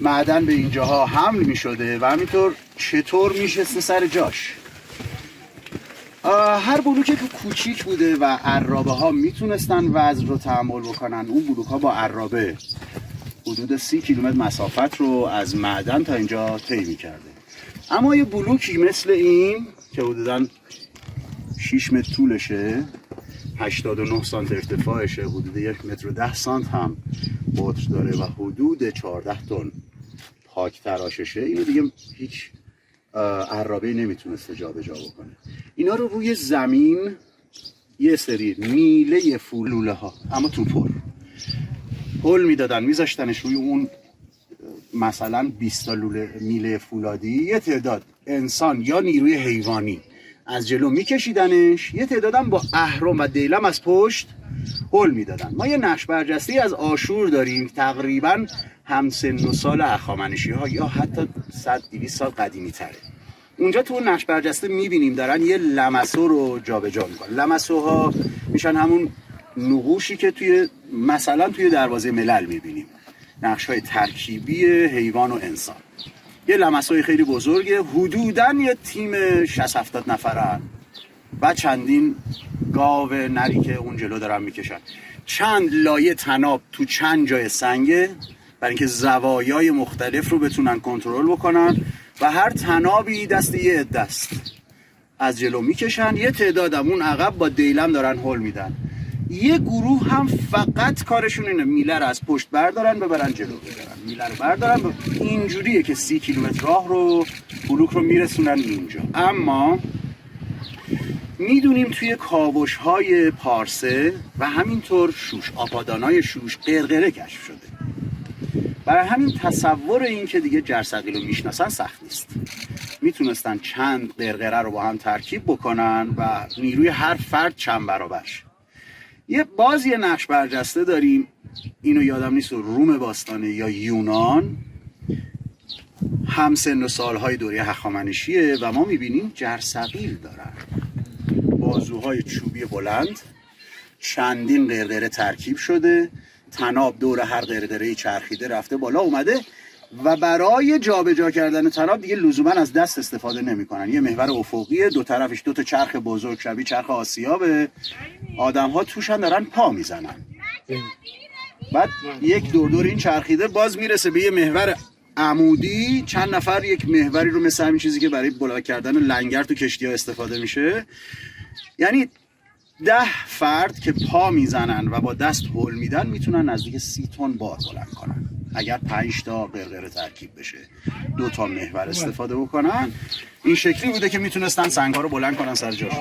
معدن به اینجاها حمل می شده و همینطور چطور میشسته سر جاش. هر بلوکی که کوچیک بوده و عرابه ها میتونستن وزن رو تحمل بکنن، اون بلوک ها با عرابه حدود 30 کیلومتر مسافت رو از معدن تا اینجا طی میکرده. اما یه بلوکی مثل این که حدوداً 6 متر طولشه، 89 سانت ارتفاعشه، حدود 1 متر و 10 سانت هم قطر داره و حدود 14 تن پاک تراششه، اینو دیگه هیچ عرابه‌ای نمیتونسته جابجا بکنه. اینا رو روی زمین یه سری میله فولوله ها، اما توپر هل میدادن، میذاشتنش روی اون مثلا 20 تا میله فولادی. یه تعداد انسان یا نیروی حیوانی از جلو میکشیدنش، یه تعدادم با اهرم و دیلم از پشت هل میدادن. ما یه نقش برجسته از آشور داریم تقریبا همسن و سال هخامنشی ها یا حتی 100-200 سال قدیمی تره. اونجا تو اون نقش برجسته میبینیم دارن یه لمسو رو جابجا میکنن. لمسوها میشن همون نقوشی که مثلا توی دروازه ملل میبینیم، نقش های ترکیبی حیوان و انسان. یه لمسوی خیلی بزرگه، حدوداً یه تیم 60-70 نفرن و چندین گاو نری که اون جلو دارن میکشن. چند لایه تناب تو چند جای سنگه برای اینکه زوایای مختلف رو بتونن کنترل بکنن و هر تنابی دست یه عده است. از جلو میکشن، یه تعدادم اون عقب با دیلم دارن هل میدن. یه گروه هم فقط کارشون اینه میله رو از پشت بردارن ببرن جلو، میله رو بردارن اینجوریه که 30 کیلومتر راه رو بلوک رو میرسونن اینجا. اما میدونیم توی کاوش های پارسه و همینطور شوش، آبادانای شوش، قرقره کشف شده. برای همین تصور این که دیگه جرثقیل رو میشناسن سخت نیست. میتونستن چند قرقره رو با هم ترکیب بکنن و نیروی هر فرد چند برابرش. یه نقش برجسته داریم، اینو یادم نیست روم باستانه یا یونان، همسن و سالهای دوره هخامنشیه و ما میبینیم جرثقیل دارن، بازوهای چوبی بلند، چندین قرقره ترکیب شده، تناب دور هر قرقره چرخیده رفته بالا اومده و برای جابجا کردن تناب دیگه لزوما از دست استفاده نمیکنن. یه محور افقیه، دو طرفش 2 تا چرخ بزرگ شبیه چرخ آسیابه، آدم‌ها توشن دارن پا میزنن. بعد یک دور این چرخیده باز میرسه به یه محور عمودی، چند نفر یک محوری رو مثل همین چیزی که برای بالا کردن لنگر تو کشتی‌ها استفاده میشه، یعنی 10 فرد که پا میزنن و با دست هل میدن میتونن نزدیک 30 تن بار بلند کنن. اگر 5 تا قرقره ترکیب بشه، 2 تا محور استفاده بکنن، این شکلی بوده که میتونستن سنگ‌ها رو بلند کنن سر جاشون.